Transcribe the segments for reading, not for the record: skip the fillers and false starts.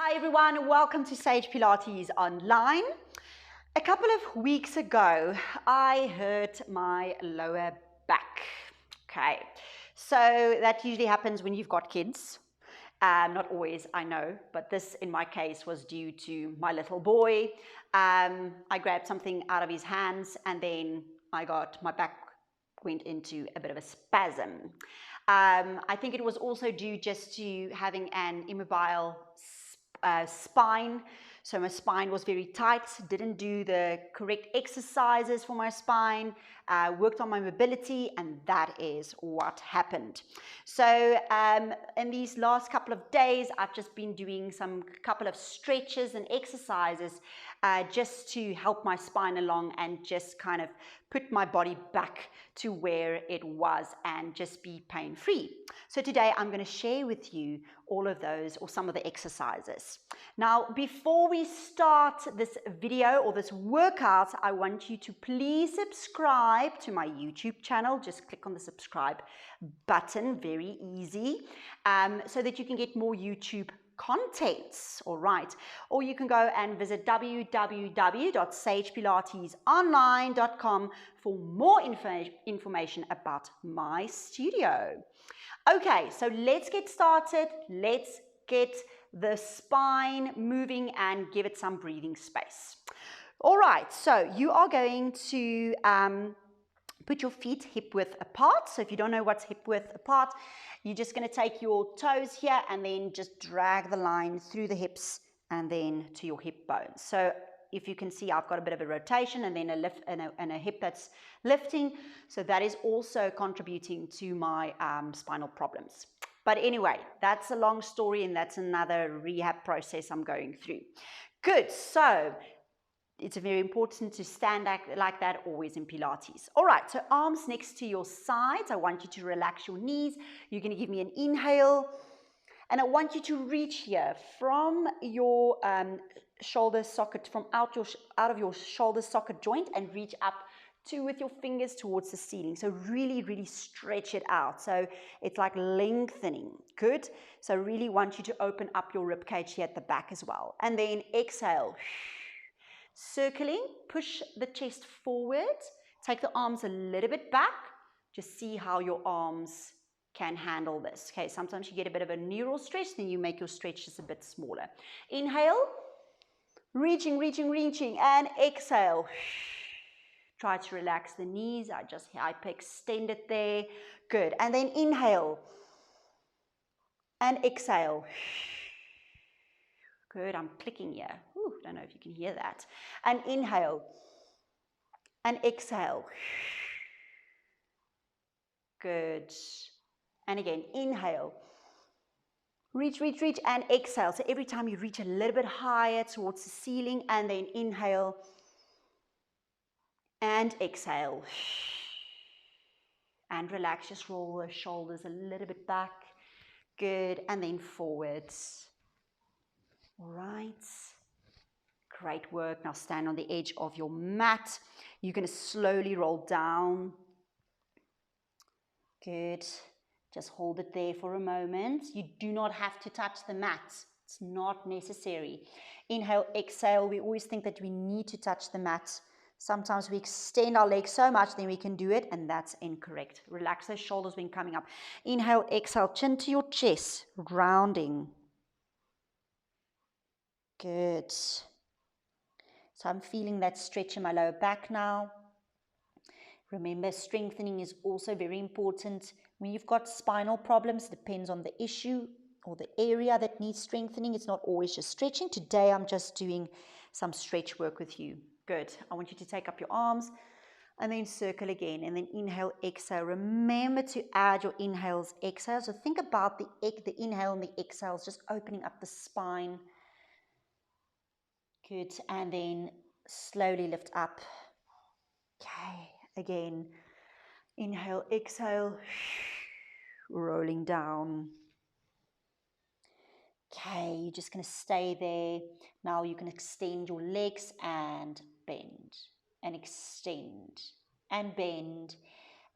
Hi everyone, welcome to Sage Pilates Online. A couple of weeks ago, I hurt my lower back. Okay, so that usually happens when you've got kids. Not always, I know, but this in my case was due to my little boy. I grabbed something out of his hands and then my back went into a bit of a spasm. I think it was also due just to having an immobile spine. So my spine was very tight, didn't do the correct exercises for my spine, worked on my mobility, and that is what happened. So in these last couple of days, I've just been doing some couple of stretches and exercises just to help my spine along and just kind of put my body back to where it was and just be pain-free. So today I'm going to share with you all of those or some of the exercises. Now, before we start this video or this workout, I want you to please subscribe to my YouTube channel. Just click on the subscribe button, very easy, so that you can get more YouTube contents, all right? Or you can go and visit www.sagepilatesonline.com for more information about my studio. Okay, so let's get started. Let's get the spine moving and give it some breathing space. All right, so you are going to put your feet hip width apart. So if you don't know what's hip width apart, you're just going to take your toes here and then just drag the line through the hips and then to your hip bones. So if you can see, I've got a bit of a rotation and then a lift and a hip that's lifting. So that is also contributing to my spinal problems. But anyway, that's a long story and that's another rehab process I'm going through. Good, so it's very important to stand like that always in Pilates. All right, so arms next to your sides. I want you to relax your knees. You're going to give me an inhale. And I want you to reach here from your shoulder socket, from out of your shoulder socket joint and reach up with your fingers towards the ceiling. So really, really stretch it out. So it's like lengthening. Good. So really want you to open up your rib cage here at the back as well. And then exhale. Circling, push the chest forward, take the arms a little bit back, just see how your arms can handle this. Okay, sometimes you get a bit of a neural stretch, then you make your stretch just a bit smaller. Inhale, reaching, and exhale. Try to relax the knees, I just hyperextend it there. Good, and then inhale, and exhale. Good, I'm clicking here. Don't know if you can hear that. And inhale and exhale. Good. And again, inhale. Reach, and exhale. So every time you reach a little bit higher towards the ceiling and then inhale and exhale. And relax, just roll the shoulders a little bit back. Good, and then forwards. All right. Great work. Now stand on the edge of your mat. You're going to slowly roll down. Good. Just hold it there for a moment. You do not have to touch the mat. It's not necessary. Inhale, exhale. We always think that we need to touch the mat. Sometimes we extend our legs so much, then we can do it, and that's incorrect. Relax those shoulders when coming up. Inhale, exhale, chin to your chest, rounding. Good. So I'm feeling that stretch in my lower back now. Remember, strengthening is also very important. When you've got spinal problems, it depends on the issue or the area that needs strengthening. It's not always just stretching. Today, I'm just doing some stretch work with you. Good. I want you to take up your arms and then circle again. And then inhale, exhale. Remember to add your inhales, exhales. So think about the inhale and the exhales, just opening up the spine. Good, and then slowly lift up. Okay, again, inhale, exhale, rolling down. Okay, you're just going to stay there. Now you can extend your legs and bend, and extend, and bend,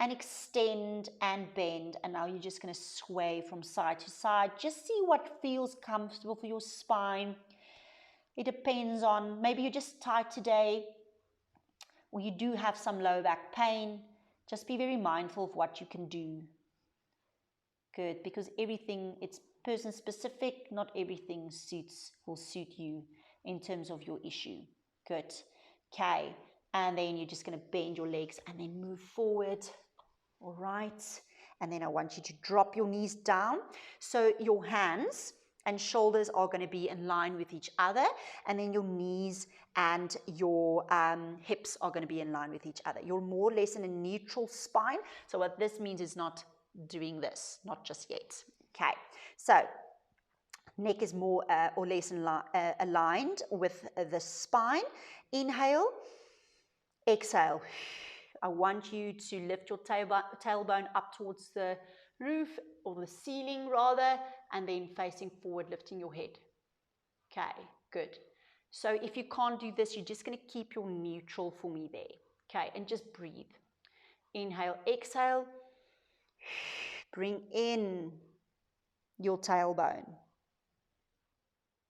and extend and bend. And now you're just going to sway from side to side. Just see what feels comfortable for your spine. It depends on, maybe you're just tight today, or you do have some low back pain. Just be very mindful of what you can do. Good, because everything, it's person specific, not everything will suit you in terms of your issue. Good. Okay, and then you're just going to bend your legs and then move forward. All right, and then I want you to drop your knees down, so your hands and shoulders are going to be in line with each other, and then your knees and your hips are going to be in line with each other. You're more or less in a neutral spine, so what this means is not doing this, not just yet. Okay, so neck is more or less aligned with the spine. Inhale, exhale. I want you to lift your tailbone up towards the roof or the ceiling rather, and then facing forward, lifting your head. Okay, good. So if you can't do this, you're just going to keep your neutral for me there. Okay, and just breathe. Inhale, exhale. Bring in your tailbone.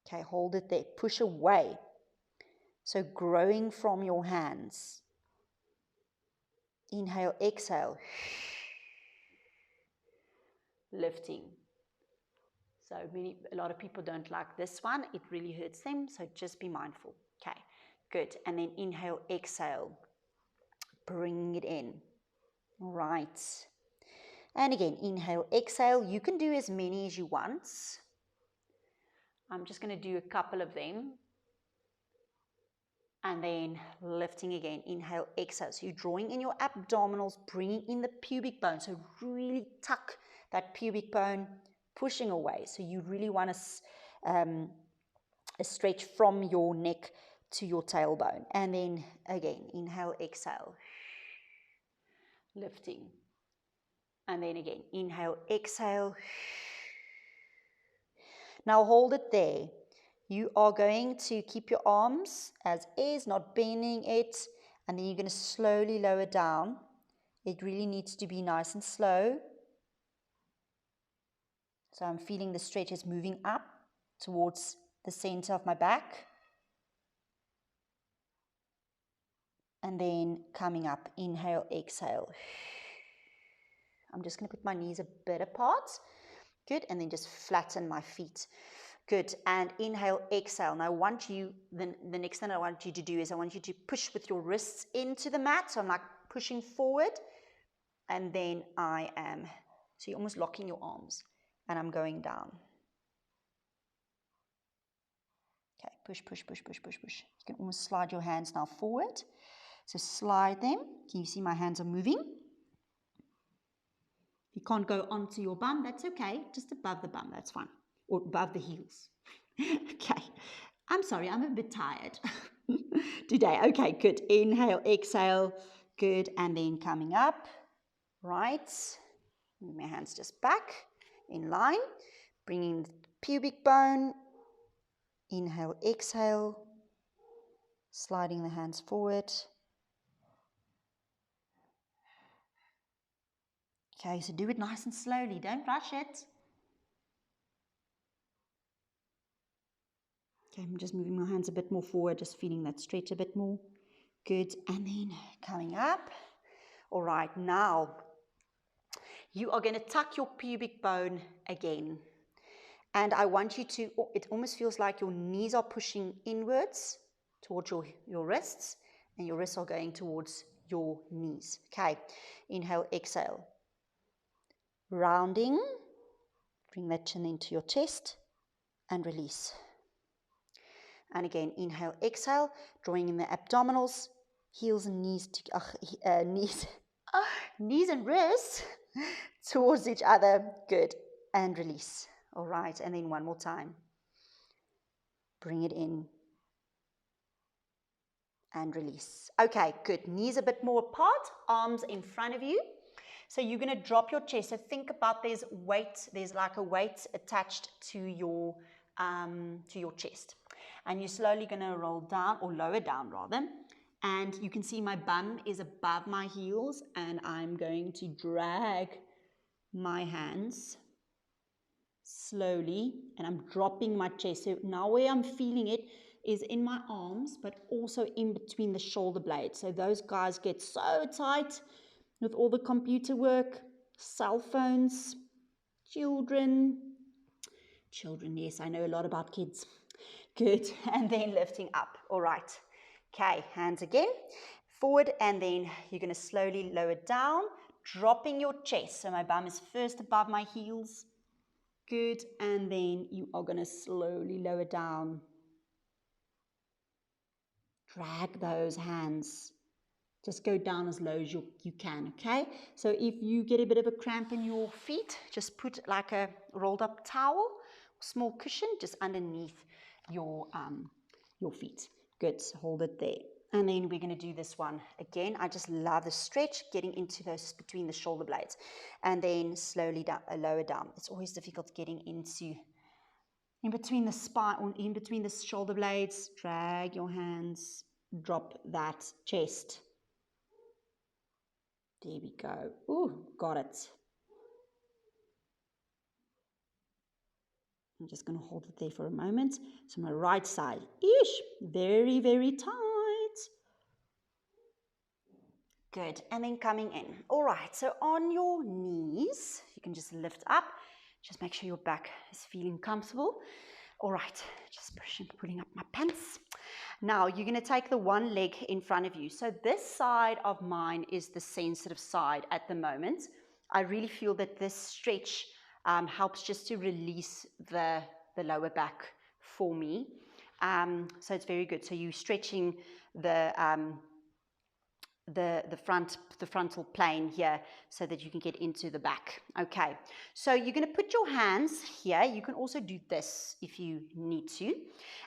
Okay, hold it there. Push away. So growing from your hands. Inhale, exhale. Lifting. So a lot of people don't like this one. It really hurts them. So just be mindful. Okay, good. And then inhale, exhale. Bring it in. All right. And again, inhale, exhale. You can do as many as you want. I'm just going to do a couple of them. And then lifting again. Inhale, exhale. So you're drawing in your abdominals, bringing in the pubic bone. So really tuck that pubic bone, pushing away. So you really want to stretch from your neck to your tailbone. And then again, inhale, exhale. Lifting. And then again, inhale, exhale. Now hold it there. You are going to keep your arms as is, not bending it, and then you're going to slowly lower down. It really needs to be nice and slow. So I'm feeling the stretch is moving up towards the center of my back. And then coming up, inhale, exhale. I'm just going to put my knees a bit apart. Good, and then just flatten my feet. Good, and inhale, exhale. Now I want you, the next thing I want you to do is I want you to push with your wrists into the mat. So I'm like pushing forward, and then so you're almost locking your arms, and I'm going down. Okay, push, push, push, push, push, push. You can almost slide your hands now forward. So slide them. Can you see my hands are moving? If you can't go onto your bum, that's okay. Just above the bum, that's fine. Or above the heels. Okay. I'm sorry, I'm a bit tired today. Okay, good. Inhale, exhale. Good. And then coming up. Right. Move my hands just back in line. Bringing the pubic bone. Inhale, exhale. Sliding the hands forward. Okay, so do it nice and slowly. Don't rush it. Okay, I'm just moving my hands a bit more forward, just feeling that stretch a bit more. Good, and then coming up. All right, now you are going to tuck your pubic bone again. And I want you to, it almost feels like your knees are pushing inwards towards your wrists, and your wrists are going towards your knees. Okay, inhale, exhale. Rounding, bring that chin into your chest, and release. And again, inhale, exhale, drawing in the abdominals, heels and knees, knees and wrists towards each other. Good. And release. All right. And then one more time. Bring it in. And release. Okay, good. Knees a bit more apart, arms in front of you. So you're going to drop your chest. So think about there's like a weight attached to your chest. And you're slowly going to roll down, or lower down rather, And you can see my bum is above my heels, and I'm going to drag my hands slowly, and I'm dropping my chest. So now where I'm feeling it is in my arms, but also in between the shoulder blades. So those guys get so tight with all the computer work, cell phones, children, yes, I know a lot about kids. Good, and then lifting up. All right. Okay, hands again, forward, and then you're going to slowly lower down, dropping your chest. So my bum is first above my heels. Good, and then you are going to slowly lower down. Drag those hands. Just go down as low as you can, okay? So if you get a bit of a cramp in your feet, just put like a rolled up towel, small cushion, just underneath your feet. Good, so hold it there. And then we're going to do this one again. I just love the stretch, getting into those between the shoulder blades. And then slowly down, lower down. It's always difficult getting into in between the spine or in between the shoulder blades. Drag your hands, drop that chest. There we go. Ooh, got it. I'm just going to hold it there for a moment. So my right side, very, very tight. Good, and then coming in. All right, so on your knees, you can just lift up. Just make sure your back is feeling comfortable. All right, just pulling up my pants. Now you're going to take the one leg in front of you. So this side of mine is the sensitive side at the moment. I really feel that this stretch helps just to release the lower back for me. So it's very good. So you're stretching the frontal plane here so that you can get into the back. Okay, so you're going to put your hands here. You can also do this if you need to.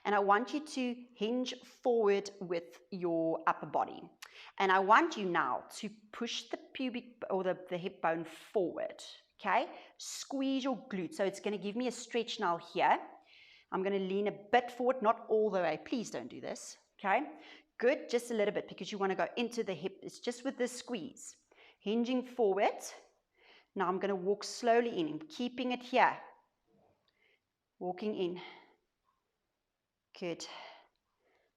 And I want you to hinge forward with your upper body. And I want you now to push the pubic or the hip bone forward. Okay, squeeze your glute. So it's going to give me a stretch now here. I'm going to lean a bit forward, not all the way. Please don't do this. Okay. Good, just a little bit because you want to go into the hip. It's just with this squeeze. Hinging forward. Now I'm going to walk slowly in, keeping it here. Walking in. Good.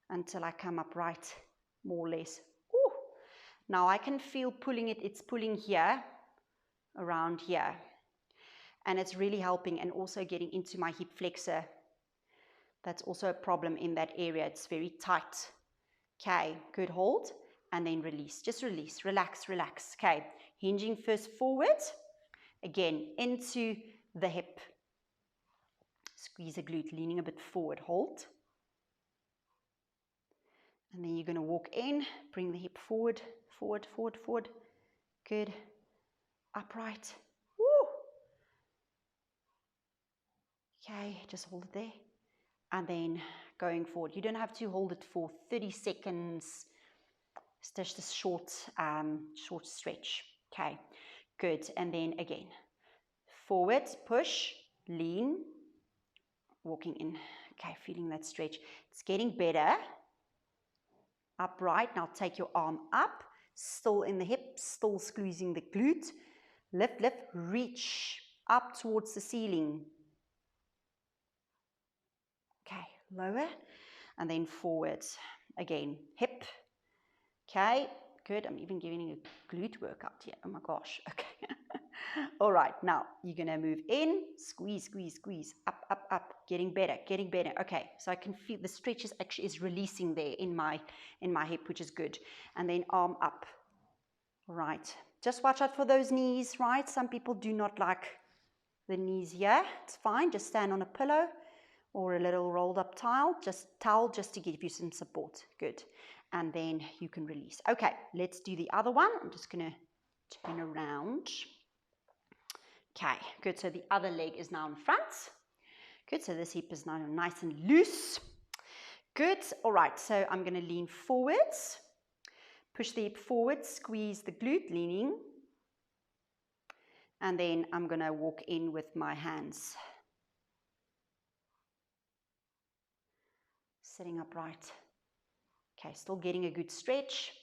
Until I come up right, more or less. Ooh. Now I can feel pulling it. It's pulling here, around here. And it's really helping and also getting into my hip flexor. That's also a problem in that area. It's very tight. Okay, good, hold, and then release. Just release, relax, relax. Okay, hinging first forward, again, into the hip. Squeeze the glute, leaning a bit forward, hold. And then you're going to walk in, bring the hip forward, forward, forward, forward. Good, upright. Woo. Okay, just hold it there. And then going forward. You don't have to hold it for 30 seconds. It's just a short stretch. Okay, good. And then again, forward, push, lean, walking in. Okay, feeling that stretch. It's getting better. Upright. Now take your arm up, still in the hip, still squeezing the glute. Lift, lift, reach up towards the ceiling. Okay, lower, and then forward. Again, hip. Okay, good. I'm even giving you a glute workout here. Oh my gosh. Okay. All right. Now you're going to move in, squeeze, squeeze, squeeze, up, up, up. Getting better, getting better. Okay. So I can feel the stretch is releasing there in my hip, which is good. And then arm up. Right. Just watch out for those knees, right? Some people do not like the knees here. It's fine. Just stand on a pillow or a little rolled up towel just to give you some support. Good. And then you can release. Okay, let's do the other one. I'm just going to turn around. Okay, good. So the other leg is now in front. Good. So this hip is now nice and loose. Good. All right. So I'm going to lean forwards. Push the hip forward. Squeeze the glute, leaning. And then I'm going to walk in with my hands. Sitting upright. Okay, still getting a good stretch.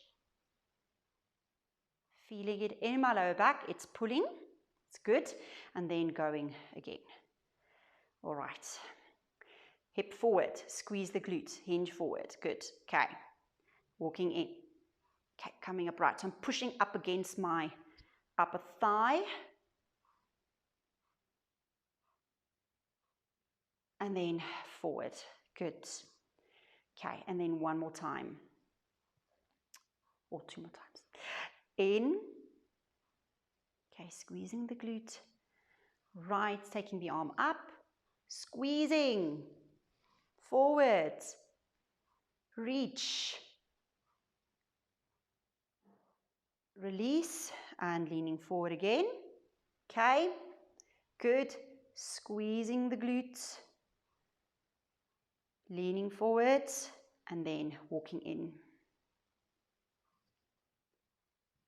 Feeling it in my lower back. It's pulling. It's good. And then going again. All right. Hip forward. Squeeze the glutes. Hinge forward. Good. Okay. Walking in. Okay, coming up right. So I'm pushing up against my upper thigh. And then forward. Good. Okay, and then one more time. Or two more times. In. Okay, squeezing the glute. Right, taking the arm up. Squeezing. Forward. Reach. Release and leaning forward again. Okay, good. Squeezing the glutes. Leaning forward and then walking in.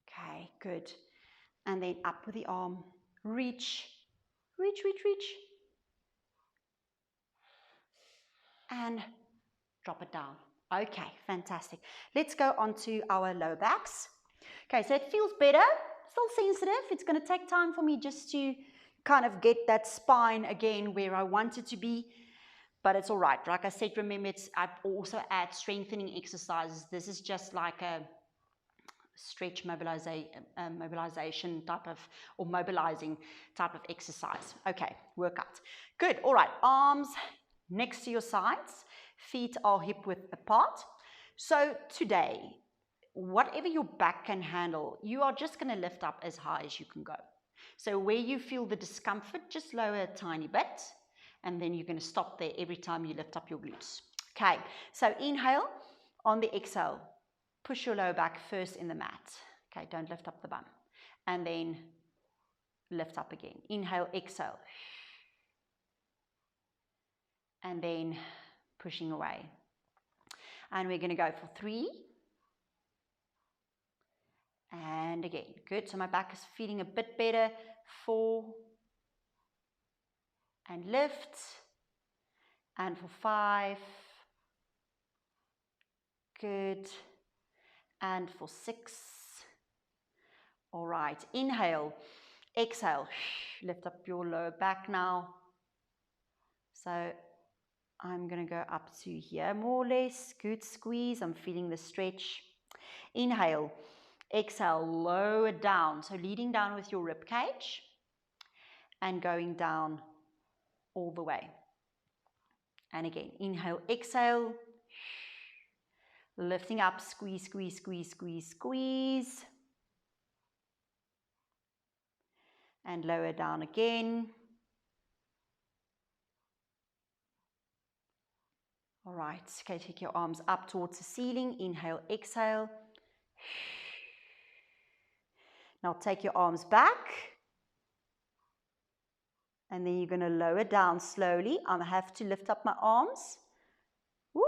Okay, good. And then up with the arm. Reach, reach, reach, reach. And drop it down. Okay, fantastic. Let's go on to our low backs. Okay, so it feels better. Still sensitive. It's going to take time for me just to kind of get that spine again where I want it to be. But it's all right. Like I said, remember, I also add strengthening exercises. This is just like a stretch mobilization type of, or mobilizing type of exercise. Okay, workout. Good. All right. Arms next to your sides. Feet are hip width apart. So today, whatever your back can handle, you are just going to lift up as high as you can go. So where you feel the discomfort, just lower a tiny bit. And then you're going to stop there every time you lift up your glutes. Okay, so inhale. On the exhale, push your lower back first in the mat. Okay, don't lift up the bum. And then lift up again. Inhale, exhale. And then pushing away. And we're going to go for 3. And again, good. So my back is feeling a bit better. 4. And lift. And for 5. Good. And for 6. All right. Inhale. Exhale. Lift up your lower back now. So I'm going to go up to here more or less. Good squeeze. I'm feeling the stretch. Inhale. Exhale. Lower down. So leading down with your rib cage. And going down all the way. And again, inhale, exhale. Lifting up, squeeze, squeeze, squeeze, squeeze, squeeze. And lower down again. All right, okay, take your arms up towards the ceiling. Inhale, exhale. Now take your arms back. And then you're going to lower down slowly. I have to lift up my arms. Woo!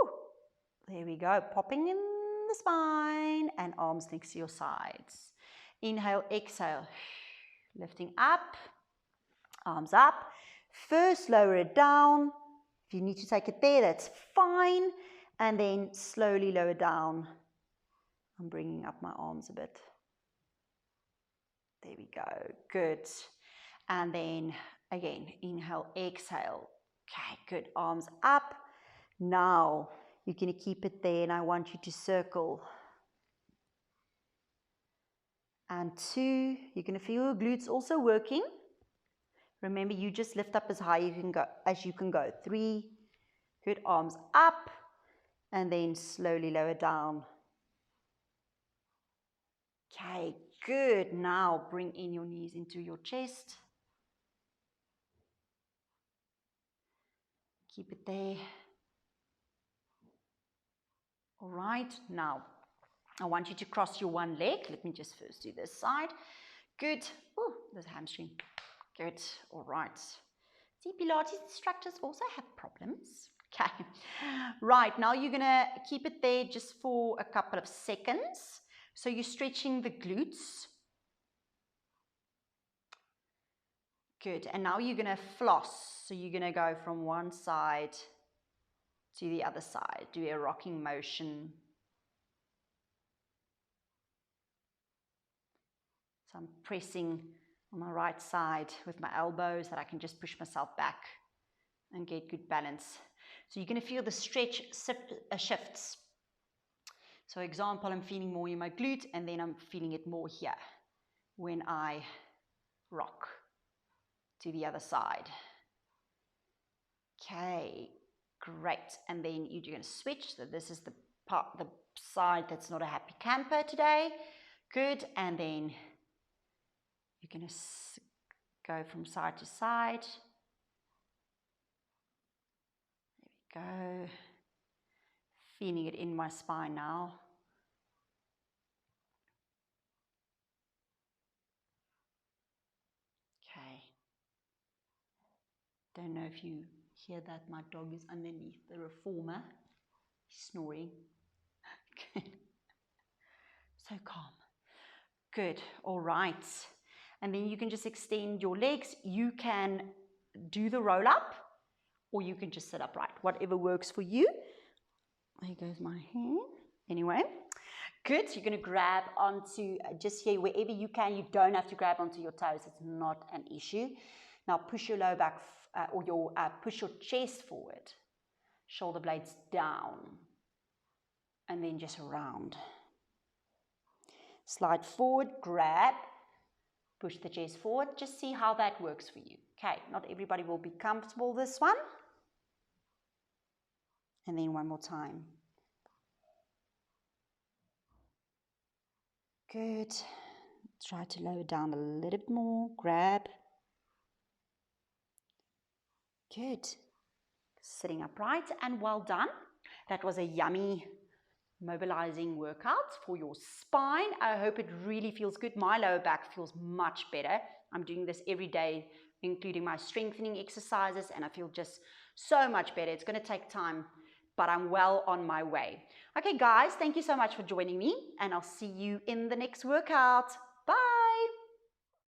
There we go. Popping in the spine and arms next to your sides. Inhale, exhale. Lifting up. Arms up. First, lower it down. If you need to take it there, that's fine. And then slowly lower down. I'm bringing up my arms a bit. There we go. Good. And then again, inhale, exhale. Okay, good. Arms up. Now, you're going to keep it there and I want you to circle. And 2, you're going to feel your glutes also working. Remember, you just lift up as high as you can go. 3, good. Arms up. And then slowly lower down. Okay, good. Now, bring in your knees into your chest. Keep it there. All right, now I want you to cross your one leg. Let me just first do this side. Good. Oh, there's a hamstring. Good. All right. See, Pilates instructors also have problems. Okay. Right, now you're going to keep it there just for a couple of seconds. So you're stretching the glutes. Good. And now you're going to floss. So you're going to go from one side to the other side. Do a rocking motion. So I'm pressing on my right side with my elbows that I can just push myself back and get good balance. So you're going to feel the stretch shifts. So example, I'm feeling more in my glute, and then I'm feeling it more here when I rock to the other side. Okay, great. And then you're going to switch. So this is the side that's not a happy camper today. Good. And then you're going to go from side to side. There we go. Feeling it in my spine now. Okay. Don't know if you hear that. My dog is underneath the reformer. He's snoring. Okay. So calm. Good. All right. And then you can just extend your legs. You can do the roll up, or you can just sit upright. Whatever works for you. There goes my hand. Anyway. Good. So you're going to grab onto just here wherever you can. You don't have to grab onto your toes. It's not an issue. Now push your lower back push your chest forward. Shoulder blades down. And then just around. Slide forward, grab, push the chest forward. Just see how that works for you. Okay, not everybody will be comfortable this one. And then one more time. Good. Try to lower down a little bit more. Grab. Good. Sitting upright, and well done. That was a yummy mobilizing workout for your spine. I hope it really feels good. My lower back feels much better. I'm doing this every day, including my strengthening exercises, and I feel just so much better. It's going to take time, but I'm well on my way. Okay, guys, thank you so much for joining me, and I'll see you in the next workout.